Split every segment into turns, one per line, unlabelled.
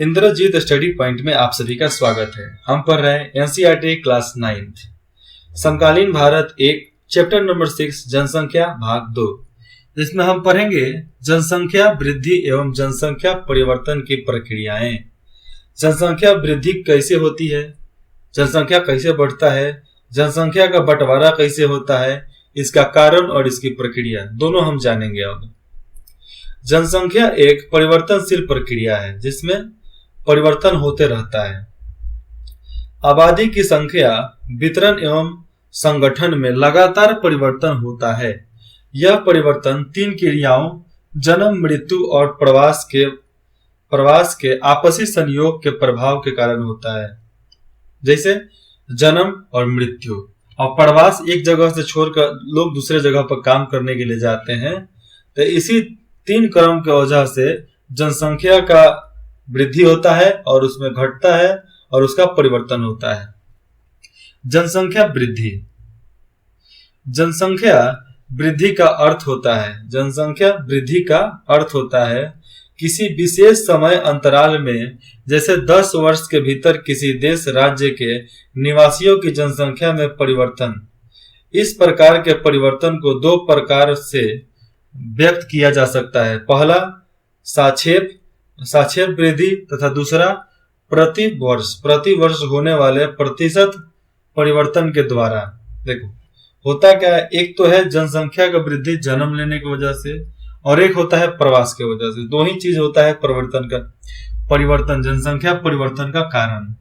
Indrajit study point में आप सभी का स्वागत है। हम पढ़ रहे हैं एनसीईआरटी क्लास 9th समकालीन भारत एक चैप्टर नंबर 6 जनसंख्या भाग 2, जिसमें हम पढ़ेंगे जनसंख्या वृद्धि एवं जनसंख्या परिवर्तन की प्रक्रियाएं। जनसंख्या वृद्धि कैसे होती है, जनसंख्या कैसे बढ़ता है, जनसंख्या का बंटवारा कैसे होता है, इसका कारण और इसकी प्रक्रिया दोनों हम जानेंगे। अब जनसंख्या एक परिवर्तनशील प्रक्रिया है जिसमें परिवर्तन होते रहता है। आबादी की संख्या, वितरण एवं संगठन में लगातार परिवर्तन होता है। यह परिवर्तन 3 क्रियाओं जन्म, मृत्यु और प्रवास के आपसी संयोग के प्रभाव के कारण होता है। जैसे जन्म और मृत्यु और प्रवास, एक जगह से छोड़कर लोग दूसरे जगह पर काम करने के लिए जाते हैं। तो इसी 3 क्रम के वजह से जनसंख्या का वृद्धि होता है और उसमें घटता है और उसका परिवर्तन होता है। जनसंख्या वृद्धि, जनसंख्या वृद्धि का अर्थ होता है, जनसंख्या वृद्धि का अर्थ होता है किसी विशेष समय अंतराल में, जैसे 10 वर्ष के भीतर किसी देश राज्य के निवासियों की जनसंख्या में परिवर्तन। इस प्रकार के परिवर्तन को 2 प्रकार से व्यक्त किया जा सकता है। पहला सापेक्ष वृद्धि तथा दूसरा प्रति वर्ष होने वाले प्रतिशत परिवर्तन के द्वारा। देखो होता क्या है, एक तो है जनसंख्या का वृद्धि जन्म लेने की वजह से और एक होता है प्रवास की वजह से। दो ही चीज होता है परिवर्तन जनसंख्या परिवर्तन का कारण।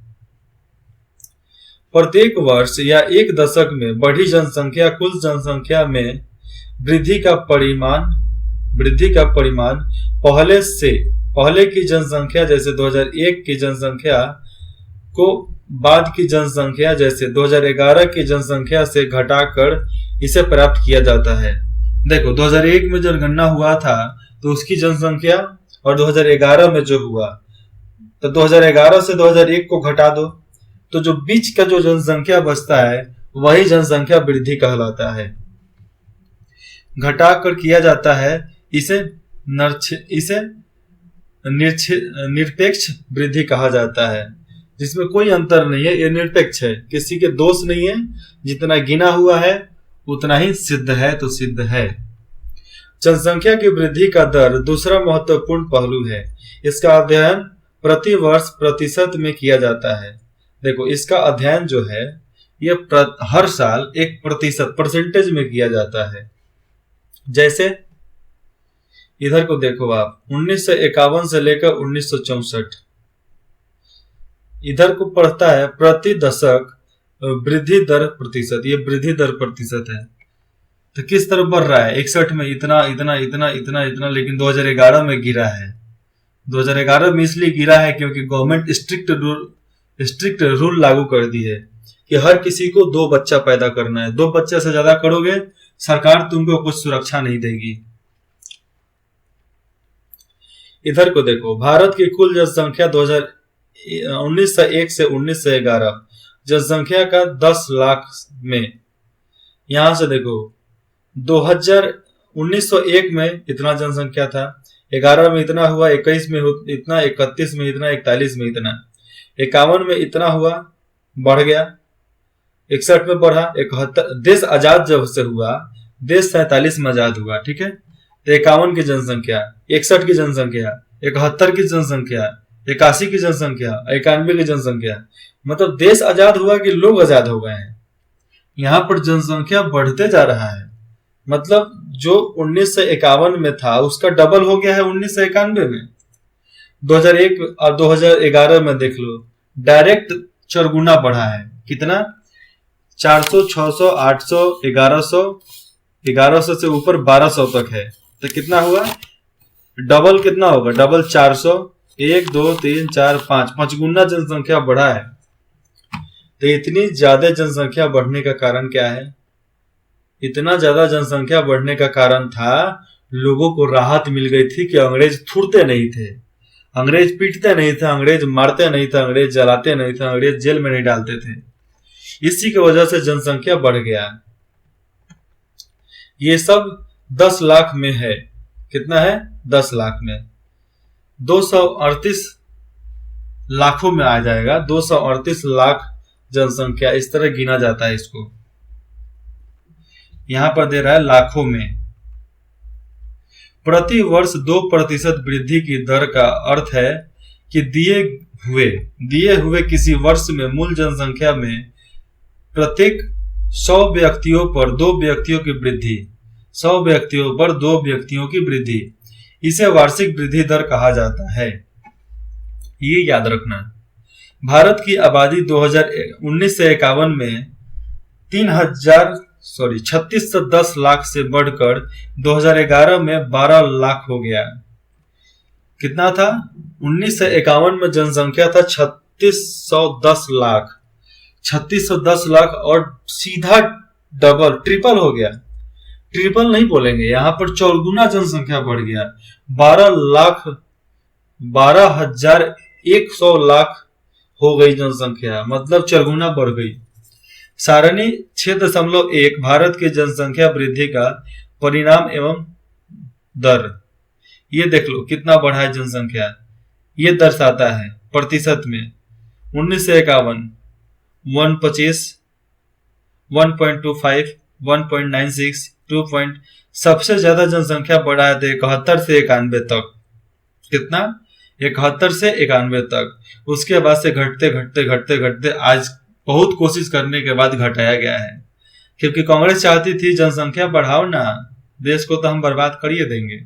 प्रत्येक वर्ष या एक दशक में बढ़ी जनसंख्या कुल जनसंख्या में वृद्धि का परिमाण पहले की जनसंख्या जैसे 2001 की जनसंख्या को बाद की जनसंख्या जैसे 2011 की जनसंख्या से घटाकर इसे प्राप्त किया जाता है। देखो 2001 में जब गणना हुआ था तो उसकी जनसंख्या और 2011 में जो हुआ, तो 2011 से 2001 को घटा दो तो जो बीच का जो जनसंख्या बचता है वही जनसंख्या वृद्धि कहलाता है। घटाकर किया जाता है, इसे निरपेक्ष वृद्धि कहा जाता है, जिसमें कोई अंतर नहीं है। यह निरपेक्ष है, किसी के दोष नहीं है। जितना गिना हुआ है उतना ही सिद्ध है तो सिद्ध है। जनसंख्या की वृद्धि का दर दूसरा महत्वपूर्ण पहलू है। इसका अध्ययन प्रति वर्ष प्रतिशत में किया जाता है। देखो इसका अध्ययन जो है यह हर साल 1% परसेंटेज में किया जाता है। जैसे इधर को देखो आप, 1951 से लेकर 1964 इधर को पढ़ता है प्रति दशक वृद्धि दर प्रतिशत। ये वृद्धि दर प्रतिशत है, तो किस तरफ बढ़ रहा है। 61 में इतना इतना इतना इतना इतना, लेकिन 2011 में गिरा है। 2011 में इसलिए गिरा है क्योंकि गवर्नमेंट स्ट्रिक्ट रूल लागू कर दी है कि हर किसी को 2 बच्चा पैदा करना है। 2 बच्चे से ज्यादा करोगे सरकार तुमको कुछ सुरक्षा नहीं देगी। इधर को देखो, भारत की कुल जनसंख्या 1901 से 1911 जनसंख्या का 10 लाख में, यहां से देखो 1901 में इतना जनसंख्या था, 11 में इतना हुआ, 21 में इतना, 31 में इतना, 41 में इतना, 51 में इतना हुआ, बढ़ गया, 61 में बढ़ा, 71 देश आजाद जब से हुआ, देश 47 में आजाद हुआ, ठीक है। 51 की जनसंख्या, 61 की जनसंख्या, 71 की जनसंख्या, 81 की जनसंख्या, 91 की जनसंख्या, मतलब देश आजाद हुआ कि लोग आजाद हो गए हैं। यहाँ पर जनसंख्या बढ़ते जा रहा है, मतलब जो 1951 में था उसका डबल हो गया है 1991 में। 2001 और 2011 में देख लो, डायरेक्ट 4 गुना बढ़ा है। कितना? 400, 600, 800, 1100 से ऊपर 1200 तक है। तो कितना हुआ? डबल कितना होगा? डबल 400, 1 2 3 4 5 गुना जनसंख्या बढ़ा है। तो इतनी ज्यादा जनसंख्या बढ़ने का कारण क्या है? इतना ज्यादा जनसंख्या बढ़ने का कारण था लोगों को राहत मिल गई थी कि अंग्रेज थूरते नहीं थे, अंग्रेज पीटते नहीं थे, अंग्रेज मारते नहीं थे, अंग्रेज जलाते नहीं थे, अंग्रेज जेल में नहीं डालते थे। इसी की वजह से जनसंख्या बढ़ गया। ये सब 10 लाख में है। कितना है? 10 लाख में 238 लाखों में आ जाएगा। 238 लाख जनसंख्या, इस तरह गिना जाता है इसको। यहां पर दे रहा है लाखों में। प्रति वर्ष 2% वृद्धि की दर का अर्थ है कि दिए हुए किसी वर्ष में मूल जनसंख्या में प्रत्येक 100 व्यक्तियों पर 2 व्यक्तियों की वृद्धि, 100 व्यक्तियों पर 2 व्यक्तियों की वृद्धि, इसे वार्षिक वृद्धि दर कहा जाता है। ये याद रखना। भारत की आबादी 1951 में 3610 लाख से बढ़कर 2011 में 12 लाख हो गया। कितना था? 1951 में जनसंख्या था 3610 लाख, 3610 लाख और सीधा डबल ट्रिपल हो गया। ट्रिपल नहीं बोलेंगे, यहां पर चौगुना जनसंख्या बढ़ गया। 12,100 लाख हो गई जनसंख्या, मतलब चौगुना बढ़ गई। सारणी 6.1 भारत की जनसंख्या वृद्धि का परिणाम एवं दर। ये देख लो कितना बढ़ा है जनसंख्या, ये दर्शाता है प्रतिशत में। 1951 125, 1.25, 1.96, 2. सबसे ज्यादा जनसंख्या बढ़ा है 71 से 91 तक। कितना? 71 से 91 तक। उसके बाद से घटते घटते घटते घटते आज बहुत कोशिश करने के बाद घटाया गया है, क्योंकि कांग्रेस चाहती थी जनसंख्या बढ़ाओ ना, देश को तो हम बर्बाद करिए देंगे।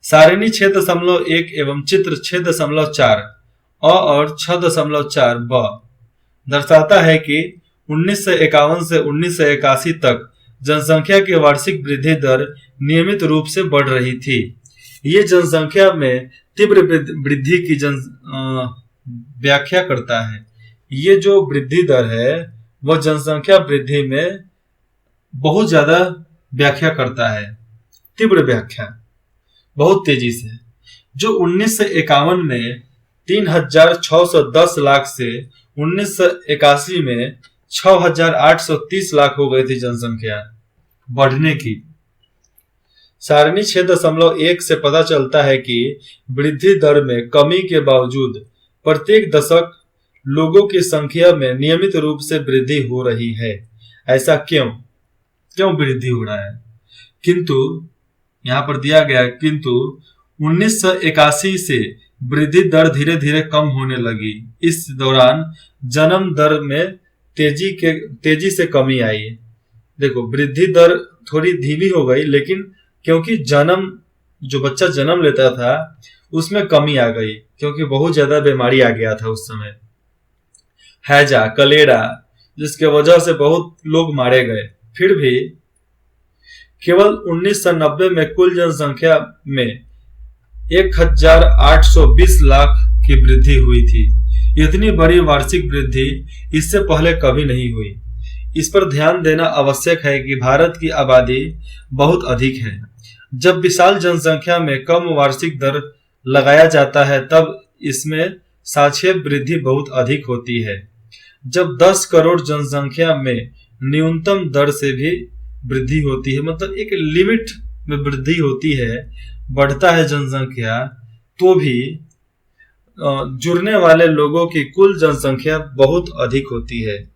सारणी 6.1 एवं चित्र 6.4 और 6.4 ब दर्शाता है कि 1951 से 1981 तक जनसंख्या की वार्षिक वृद्धि दर नियमित रूप से बढ़ रही थी। ये जनसंख्या में तीव्र वृद्धि की व्याख्या करता है। ये जो वृद्धि दर है वह जनसंख्या वृद्धि में बहुत ज्यादा व्याख्या करता है, तीव्र व्याख्या, बहुत तेजी से। जो 1951 में 3610 लाख से 1981 में 6830 लाख हो गई थी जनसंख्या बढ़ने की। सारणी 6.1 से पता चलता है कि वृद्धि दर में कमी के बावजूद प्रत्येक दशक लोगों की संख्या में नियमित रूप से वृद्धि हो रही है। ऐसा क्यों वृद्धि हो रहा है? किंतु यहां पर दिया गया, किंतु 1981 से वृद्धि दर धीरे धीरे कम होने लगी। इस दौरान जन्म दर में तेजी से कमी आई। देखो, वृद्धि दर थोड़ी धीमी हो गई, लेकिन क्योंकि जो बच्चा जन्म लेता था उसमें कमी आ गई, क्योंकि बहुत ज्यादा बीमारी आ गया था उस समय, हैजा, कलेरा, जिसके वजह से बहुत लोग मारे गए। फिर भी केवल 1990 में कुल जनसंख्या में 1820 लाख की वृद्धि हुई थी। इतनी बड़ी वार्षिक वृद्धि इससे पहले कभी नहीं हुई। इस पर ध्यान देना आवश्यक है कि भारत की आबादी बहुत अधिक है। जब विशाल जनसंख्या में कम वार्षिक दर लगाया जाता है तब इसमें सापेक्ष वृद्धि बहुत अधिक होती है। जब 10 करोड़ जनसंख्या में न्यूनतम दर से भी वृद्धि होती है, मतलब एक लिमिट में वृद्धि होती है, बढ़ता है जनसंख्या, तो भी जुड़ने वाले लोगों की कुल जनसंख्या बहुत अधिक होती है।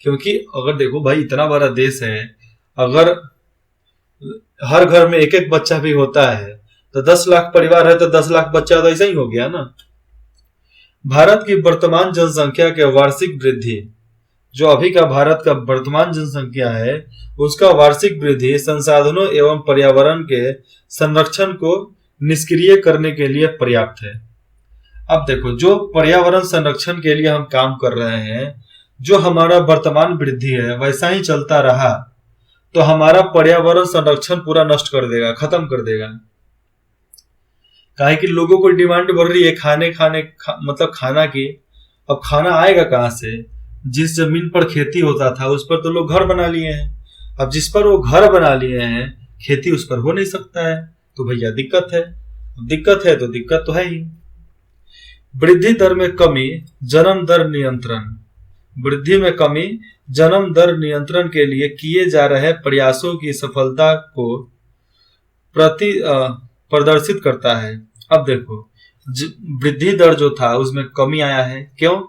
क्योंकि अगर देखो भाई, इतना बड़ा देश है, अगर हर घर में एक एक बच्चा भी होता है तो 10 लाख परिवार है तो 10 लाख बच्चा तो ऐसा ही हो गया ना। भारत की वर्तमान जनसंख्या के वार्षिक वृद्धि, जो अभी का भारत का वर्तमान जनसंख्या है, उसका वार्षिक वृद्धि संसाधनों एवं पर्यावरण के संरक्षण को निष्क्रिय करने के लिए पर्याप्त है। अब देखो, जो पर्यावरण संरक्षण के लिए हम काम कर रहे हैं, जो हमारा वर्तमान वृद्धि है वैसा ही चलता रहा तो हमारा पर्यावरण संरक्षण पूरा नष्ट कर देगा, खत्म कर देगा। काहे कि लोगों को डिमांड बढ़ रही है मतलब खाना की। अब खाना आएगा कहां से? जिस जमीन पर खेती होता था उस पर तो लोग घर बना लिए हैं। अब जिस पर वो घर बना लिए हैं, खेती उस पर हो नहीं सकता है, तो भैया दिक्कत है। तो दिक्कत तो है ही। वृद्धि दर में कमी, जन्म दर नियंत्रण। वृद्धि में कमी जन्म दर नियंत्रण के लिए किए जा रहे प्रयासों की सफलता को प्रदर्शित करता है। अब देखो, वृद्धि दर जो था उसमें कमी आया है। क्यों?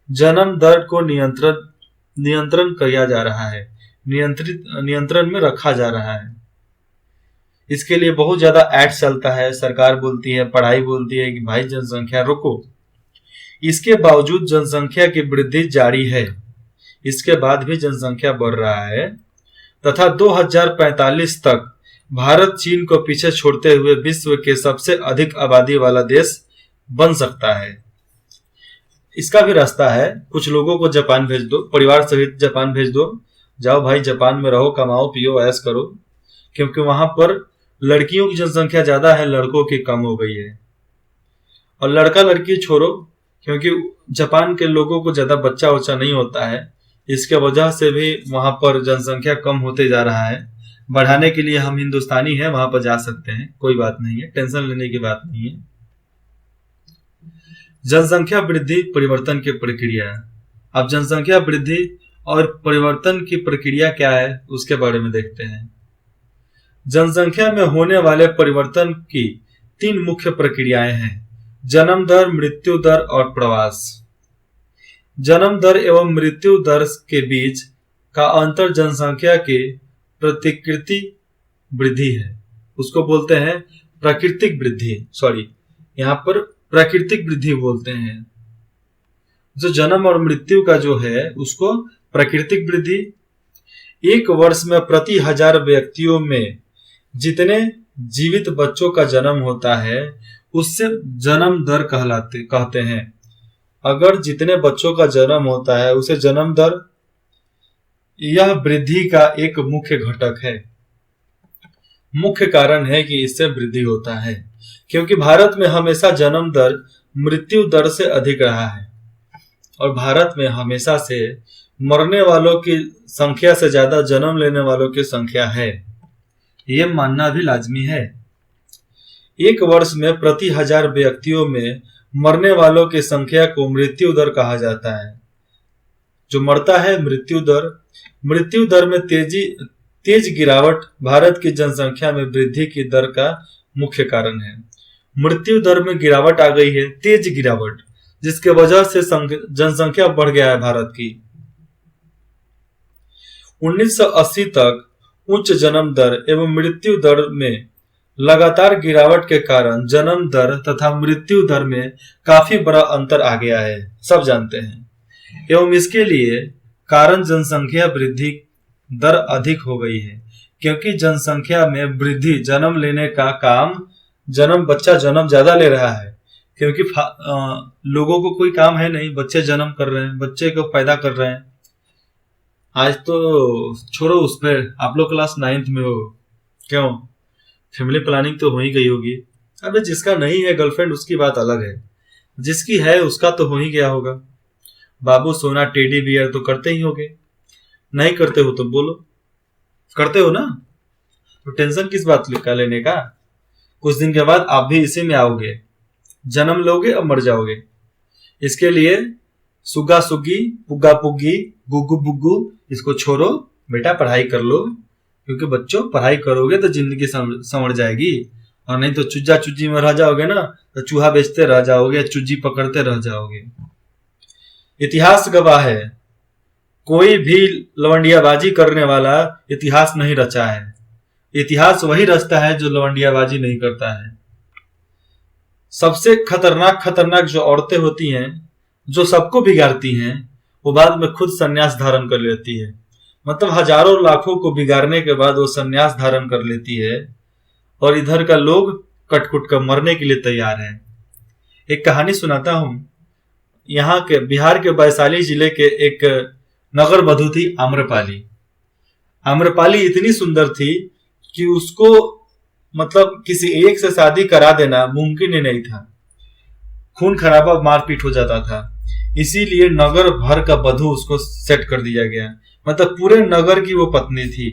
जन्म दर को नियंत्रण किया जा रहा है, नियंत्रण में रखा जा रहा है। इसके लिए बहुत ज्यादा ऐड चलता है, सरकार बोलती है, पढ़ाई बोलती है कि भाई जनसंख्या रोको। इसके बावजूद जनसंख्या की वृद्धि जारी है, इसके बाद भी जनसंख्या बढ़ रहा है तथा 2045 तक भारत चीन को पीछे छोड़ते हुए विश्व के सबसे अधिक आबादी वाला देश बन सकता है। इसका भी रास्ता है, कुछ लोगों को जापान भेज दो, परिवार सहित जापान भेज दो, जाओ भाई जापान में रहो, कमाओ पियो ऐश करो, क्योंकि वहां पर लड़कियों की जनसंख्या ज्यादा है, लड़कों की कम हो गई है। और लड़का लड़की छोड़ो, क्योंकि जापान के लोगों को ज्यादा बच्चा उच्चा नहीं होता है, इसके वजह से भी वहां पर जनसंख्या कम होते जा रहा है। बढ़ाने के लिए हम हिंदुस्तानी हैं, वहां पर जा सकते हैं, कोई बात नहीं है, टेंशन लेने की बात नहीं है। जनसंख्या वृद्धि परिवर्तन की प्रक्रिया। अब जनसंख्या वृद्धि और परिवर्तन की प्रक्रिया क्या है उसके बारे में देखते हैं। जनसंख्या में होने वाले परिवर्तन की 3 मुख्य प्रक्रियाएं हैं: जन्म दर, मृत्यु दर और प्रवास। जन्म दर एवं मृत्यु दर के बीच का अंतर जनसंख्या की प्रतिकृति वृद्धि है, उसको बोलते हैं प्राकृतिक वृद्धि, यहाँ पर प्राकृतिक वृद्धि बोलते हैं। जो जन्म और मृत्यु का जो है उसको प्राकृतिक वृद्धि। एक वर्ष में प्रति 1000 व्यक्तियों में जितने जीवित बच्चों का जन्म होता है उससे जन्म दर कहते हैं। अगर जितने बच्चों का जन्म होता है उसे जन्म दर, यह वृद्धि का एक मुख्य घटक है, मुख्य कारण है कि इससे वृद्धि होता है, क्योंकि भारत में हमेशा जन्म दर मृत्यु दर से अधिक रहा है और भारत में हमेशा से मरने वालों की संख्या से ज्यादा जन्म लेने वालों की संख्या है, यह मानना भी लाजमी है। एक वर्ष में प्रति 1000 व्यक्तियों में मरने वालों की संख्या को मृत्यु दर कहा जाता है। जो मरता है मृत्यु दर में तेज गिरावट भारत की जनसंख्या में वृद्धि की दर का मुख्य कारण है। मृत्यु दर में गिरावट आ गई है, तेज गिरावट, जिसके वजह से जनसंख्या बढ़ गया है भारत की। 1980 तक उच्च जन्म दर एवं मृत्यु दर में लगातार गिरावट के कारण जन्म दर तथा मृत्यु दर में काफी बड़ा अंतर आ गया है, सब जानते हैं। एवं इसके लिए कारण जनसंख्या वृद्धि दर अधिक हो गई है, क्योंकि जनसंख्या में वृद्धि, जन्म लेने का काम, बच्चा जन्म ज्यादा ले रहा है, क्योंकि लोगों को कोई काम है नहीं, बच्चे जन्म कर रहे हैं, बच्चे को पैदा कर रहे हैं। आज तो छोड़ो उस पर, आप लोग क्लास 9th में हो, क्यों फैमिली प्लानिंग तो हो ही गई होगी। अबे जिसका नहीं है गर्लफ्रेंड उसकी बात अलग है, जिसकी है उसका तो हो ही गया होगा। बाबू सोना टेडी बियर तो करते ही होगे, नहीं करते हो तो बोलो, करते हो ना, तो टेंशन किस बात का लेने का। कुछ दिन के बाद आप भी इसी में आओगे, जन्म लोगे और मर जाओगे। इसके लिए सुगा सुगी, पुग्गा पुग्गी, गुग्गू बुग्गू, इसको छोड़ो बेटा, पढ़ाई कर लो, क्योंकि बच्चों पढ़ाई करोगे तो जिंदगी संवर जाएगी, और नहीं तो चुज्जा चुज्जी में रह जाओगे ना, तो चूहा बेचते रह जाओगे, चुज्जी पकड़ते रह जाओगे। इतिहास गवाह है, कोई भी लवंडियाबाजी करने वाला इतिहास नहीं रचा है। इतिहास वही रचता है जो लवंडियाबाजी नहीं करता है। सबसे खतरनाक जो औरतें होती हैं, जो सबको बिगाड़ती हैं, वो बाद में खुद संन्यास धारण कर लेती है। मतलब हजारों लाखों को बिगाड़ने के बाद वो संन्यास धारण कर लेती है, और इधर का लोग कटकुट कर मरने के लिए तैयार है। एक कहानी सुनाता हूं। यहाँ के बिहार के वैशाली जिले के एक नगर वधू थी आम्रपाली। आम्रपाली इतनी सुंदर थी कि उसको मतलब किसी एक से शादी करा देना मुमकिन ही नहीं था, खून खराबा मारपीट हो जाता था। इसीलिए नगर भर का वधू उसको सेट कर दिया गया, मतलब पूरे नगर की वो पत्नी थी,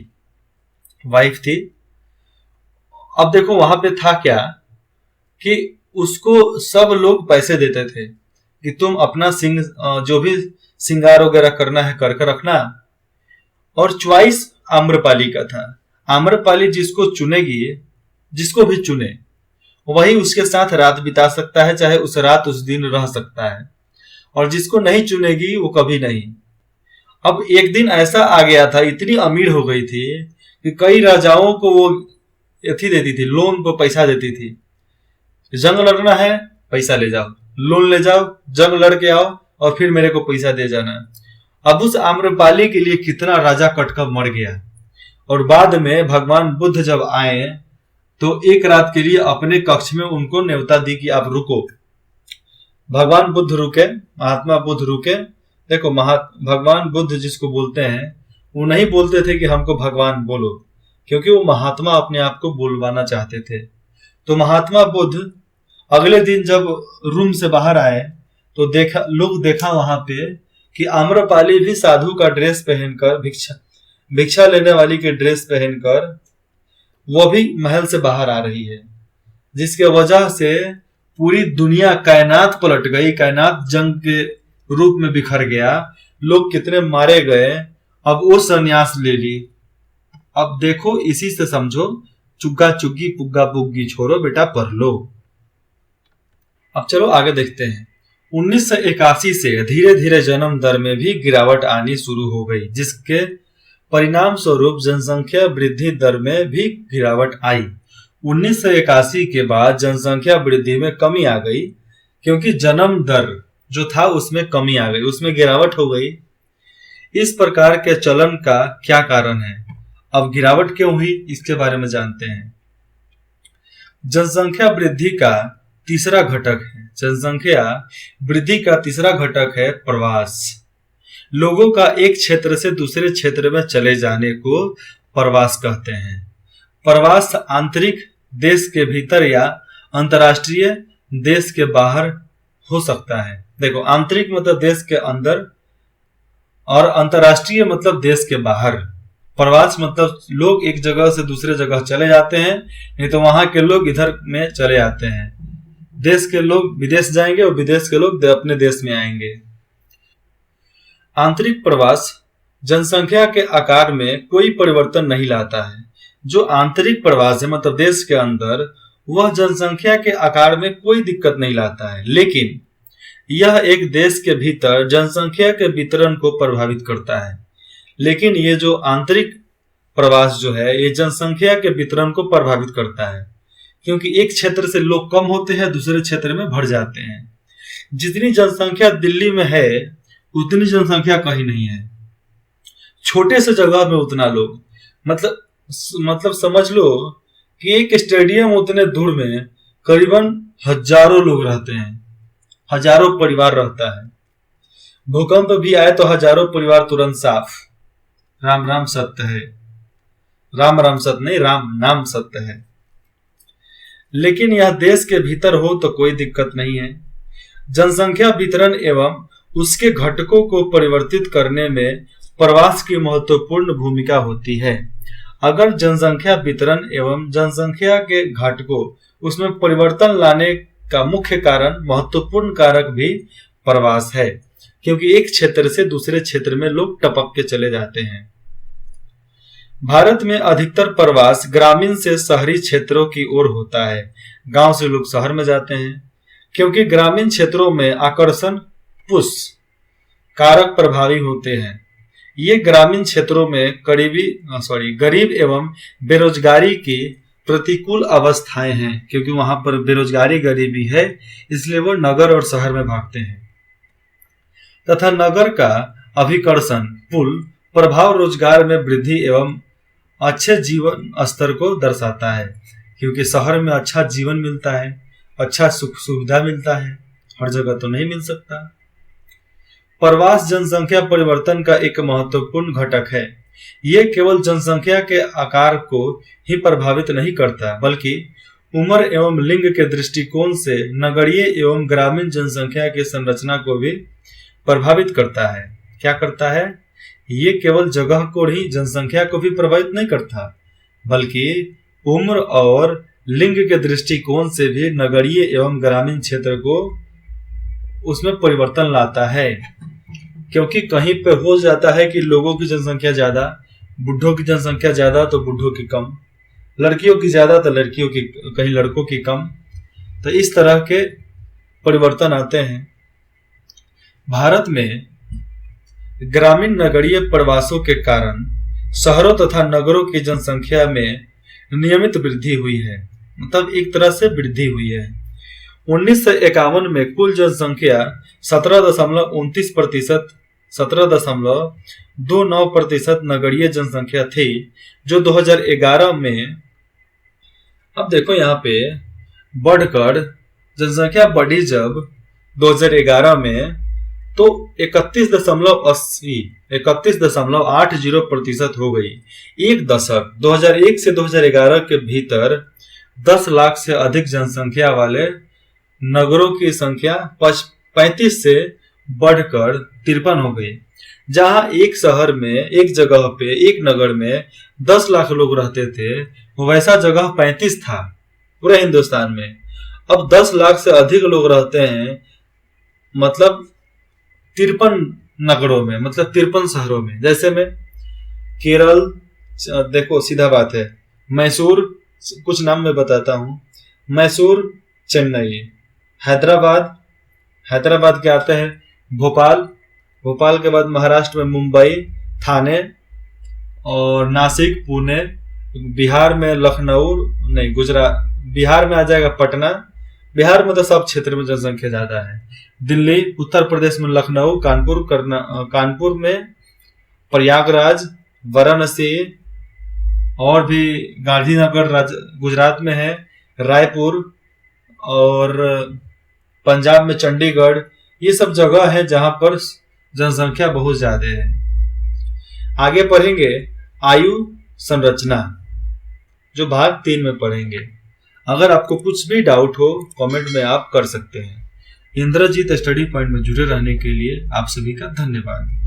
वाइफ थी। अब देखो वहां पे था क्या कि उसको सब लोग पैसे देते थे कि तुम अपना जो भी श्रृंगार वगैरह करना है करके रखना, और च्वाइस आम्रपाली का था। आम्रपाली जिसको चुनेगी, जिसको भी चुने, वही उसके साथ रात बिता सकता है, चाहे उस रात उस दिन रह सकता है, और जिसको नहीं चुनेगी वो कभी नहीं। अब एक दिन ऐसा आ गया था, इतनी अमीर हो गई थी कि कई राजाओं को वो एथी देती थी, लोन पर पैसा देती थी। जंग लड़ना है, पैसा ले जाओ, लोन ले जाओ, जंग लड़ के आओ और फिर मेरे को पैसा दे जाना। अब उस आम्रपाली के लिए कितना राजा कटकर मर गया। और बाद में भगवान बुद्ध जब आए तो एक रात के लिए अपने कक्ष में उनको न्योता दी कि आप रुको। भगवान बुद्ध रुके, महात्मा बुद्ध रुके। देखो, भगवान बुद्ध जिसको बोलते हैं वो नहीं बोलते थे कि हमको भगवान बोलो, क्योंकि वो महात्मा अपने आप को बुलवाना चाहते थे। तो महात्मा बुद्ध अगले दिन जब रूम से बाहर आए तो लोग देखा वहां पे कि आम्रपाली भी साधु का ड्रेस पहनकर, भिक्षा लेने वाली के ड्रेस पहनकर वो भी महल से बाहर आ रही है, जिसके वजह से पूरी दुनिया, कायनात पलट गई, कायनात जंग के रूप में बिखर गया, लोग कितने मारे गए। अब वो संन्यास ले ली। अब देखो, इसी से समझो, चुग्गा चुग्गी पुग्गा पुग्गी छोड़ो बेटा, पढ़ लो। अब चलो आगे देखते हैं। 1981 से धीरे धीरे जन्म दर में भी गिरावट आनी शुरू हो गई, जिसके परिणाम स्वरूप जनसंख्या वृद्धि दर में भी गिरावट आई। 1981 के बाद जनसंख्या वृद्धि में कमी आ गई, क्योंकि जन्म दर जो था उसमें कमी आ गई, उसमें गिरावट हो गई। इस प्रकार के चलन का क्या कारण है? अब गिरावट क्यों हुई, इसके बारे में जानते हैं। जनसंख्या वृद्धि का तीसरा घटक है, जनसंख्या वृद्धि का तीसरा घटक है प्रवास। लोगों का एक क्षेत्र से दूसरे क्षेत्र में चले जाने को प्रवास कहते हैं। प्रवास आंतरिक देश के भीतर या अंतर्राष्ट्रीय देश के बाहर हो सकता है। देखो, आंतरिक मतलब देश के अंदर और अंतर्राष्ट्रीय मतलब देश के बाहर। प्रवास मतलब लोग एक जगह से दूसरे जगह चले जाते हैं, नहीं तो वहां के लोग इधर में चले आते हैं। देश के लोग विदेश जाएंगे और विदेश के लोग अपने देश में आएंगे। आंतरिक प्रवास जनसंख्या के आकार में कोई परिवर्तन नहीं लाता है। जो आंतरिक प्रवास है मतलब देश के अंदर, वह जनसंख्या के आकार में कोई दिक्कत नहीं लाता है, लेकिन यह एक देश के भीतर जनसंख्या के वितरण को प्रभावित करता है। लेकिन ये जो आंतरिक प्रवास जो है, ये जनसंख्या के वितरण को प्रभावित करता है, क्योंकि एक क्षेत्र से लोग कम होते हैं, दूसरे क्षेत्र में बढ़ जाते हैं। जितनी जनसंख्या दिल्ली में है उतनी जनसंख्या कहीं नहीं है। छोटे से जगह में उतना लोग, मतलब समझ लो कि एक स्टेडियम उतने दूर में करीबन हजारों लोग रहते हैं, हजारों परिवार रहता है। भूकंप भी आए तो हजारों परिवार तुरंत साफ। राम राम सत्य है, राम राम सत्य नहीं, राम नाम सत्य है। लेकिन यह देश के भीतर हो तो कोई दिक्कत नहीं है। जनसंख्या वितरण एवं उसके घटकों को परिवर्तित करने में प्रवास की महत्वपूर्ण भूमिका होती है। अगर जनसंख्या वितरण एवं जनसंख्या के घटकों उसमें परिवर्तन लाने का मुख्य कारण, महत्वपूर्ण कारक भी प्रवास है, क्योंकि एक क्षेत्र से दूसरे क्षेत्र में लोग टपक के चले जाते हैं। भारत में अधिकतर प्रवास ग्रामीण से शहरी क्षेत्रों की ओर होता है। गांव से लोग शहर में जाते हैं, क्योंकि ग्रामीण क्षेत्रों में आकर्षण पुश कारक प्रभावी होते हैं। ये ग्रामीण क्षेत्रों में गरीब एवं बेरोजगारी की प्रतिकूल अवस्थाएं हैं, क्योंकि वहां पर बेरोजगारी गरीबी है, इसलिए वो नगर और शहर में भागते हैं। तथा नगर का अभिकर्षण पुल प्रभाव रोजगार में वृद्धि एवं अच्छे जीवन स्तर को दर्शाता है, क्योंकि शहर में अच्छा जीवन मिलता है, अच्छा सुख सुविधा मिलता है, हर जगह तो नहीं मिल सकता। प्रवास जनसंख्या परिवर्तन का एक महत्वपूर्ण घटक है। ये केवल जनसंख्या के आकार को ही प्रभावित नहीं करता, बल्कि उम्र एवं लिंग के दृष्टिकोण से नगरीय एवं ग्रामीण जनसंख्या की संरचना को भी प्रभावित करता है। क्या करता है? ये केवल जगह को ही, जनसंख्या को भी प्रभावित नहीं करता, बल्कि उम्र और लिंग के दृष्टिकोण से भी नगरीय एवं ग्रामीण क्षेत्र को उसमें परिवर्तन लाता है। क्योंकि कहीं पे हो जाता है कि लोगों की जनसंख्या ज्यादा, बुढ़ों की जनसंख्या ज्यादा तो बुढ़ों की कम, लड़कियों की ज्यादा तो लड़कियों की, कहीं लड़कों की कम, तो इस तरह के परिवर्तन आते हैं। भारत में ग्रामीण नगरीय प्रवासों के कारण शहरों तथा नगरों की जनसंख्या में नियमित वृद्धि हुई है, मतलब एक तरह से वृद्धि हुई है। 1951 में कुल जनसंख्या 17.29% नगरीय जनसंख्या थी, जो 2011 में, अब देखो यहाँ पे बढ़कर जनसंख्या बढ़ी जब 2011 में, तो 31.80% हो गई। एक दशक 2001 से 2011 के भीतर 10 लाख से अधिक जनसंख्या वाले नगरों की संख्या 35 से बढ़कर 53 हो गई। जहां एक शहर में, एक जगह पे, एक नगर में 10 लाख लोग रहते थे, वैसा जगह 35 था पूरे हिंदुस्तान में। अब 10 लाख से अधिक लोग रहते हैं, मतलब 53 नगरों में, मतलब 53 शहरों में। जैसे में केरल, देखो सीधा बात है, मैसूर, कुछ नाम मैं बताता हूँ, मैसूर, चेन्नई, हैदराबाद के आते हैं भोपाल के बाद महाराष्ट्र में मुंबई, थाने और नासिक, पुणे, बिहार में लखनऊ, नहीं गुजरात, बिहार में आ जाएगा पटना, बिहार में तो सब क्षेत्र में जनसंख्या ज्यादा है। दिल्ली, उत्तर प्रदेश में लखनऊ, कानपुर में प्रयागराज, वाराणसी, और भी गांधीनगर गुजरात में है, रायपुर, और पंजाब में चंडीगढ़। ये सब जगह है जहां पर जनसंख्या बहुत ज्यादा है। आगे पढ़ेंगे आयु संरचना, जो भाग 3 में पढ़ेंगे। अगर आपको कुछ भी डाउट हो कमेंट में आप कर सकते हैं। इंद्रजीत स्टडी पॉइंट में जुड़े रहने के लिए आप सभी का धन्यवाद।